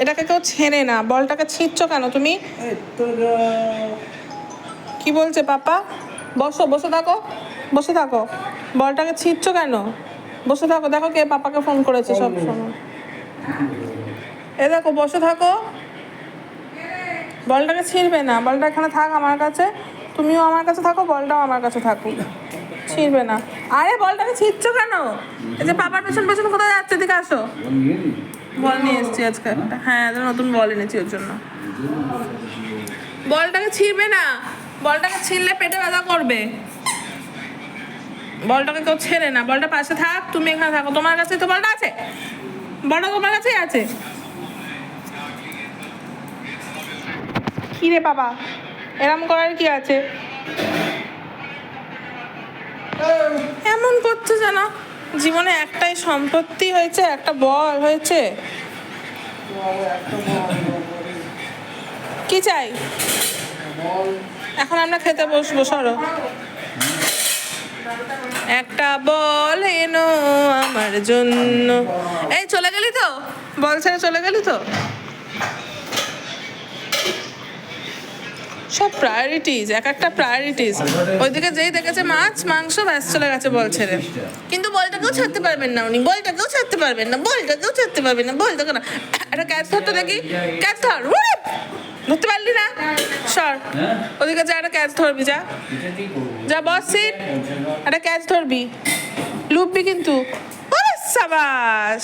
এটাকে কেউ ছেড়ে না, বলটাকে ছিঁড়ছো কেন তুমি? কি বলছে পাপা? বসো, বসে থাকো, বসে থাকো। বলটাকে ছিঁড়ছো কেন? বসে থাকো, দেখো কে পাপাকে ফোন করেছে সব সময়। এ দেখো, বসে থাকো। বলটাকে ছিঁড়বে না, বলটা এখানে থাক আমার কাছে, তুমিও আমার কাছে থাকো, বলটাও আমার কাছে থাকুক, ছিঁড়বে না। আরে বলটাকে ছিঁড়ছো কেন? এই যে পাপার পেছন পেছন কোথায় যাচ্ছে, দিকে আসো। বল নিয়ে এসেছি আজকে একটা, হ্যাঁ নতুন বল এনেছি ওর জন্য। বলটাকে ছিঁড়বে না, বলটাকে ছিঁড়লে পেটে ব্যথা করবে। বলটাকে কেউ ছেড়ে না, বলটা পাশে থাক, তুমি এখানে থাকো, তোমার কাছে তো বলটা আছে, বলটা তোমার কাছেই আছে। কি রে বাবা, এরম করার কি আছে? এমন করছো যেন জীবনে একটাই সম্পত্তি হয়েছে, একটা বল হয়েছে। কি চাই? এখন আমরা খেতে বসবো, সরো। একটা বল এনো আমার জন্য। এই চলে গেলি তো, বল ছেড়ে চলে গেলি তো। সব প্রায়োরিটিস, এক একটা প্রায়োরিটিস। ওইদিকে যেই দেখেছে মাছ মাংস, ব্যাস চলে গেছে বল ছেড়ে। কিন্তু বলটাকেও ছাড়তে পারবেন না উনি, বলটাকেও ছাড়তে পারবেন না, বলটাকেও ছাড়তে পারবেন না, বলটাকে না। একটা ক্যাচ ধরতে দেখি, ক্যাচ ধর। ধরতে পারলি না, সর। ওদিকে যা, একটা ক্যাচ ধরবি, যা যা, বস সিট, একটা ক্যাচ ধরবি, লুপবি কিন্তু। সাবাস।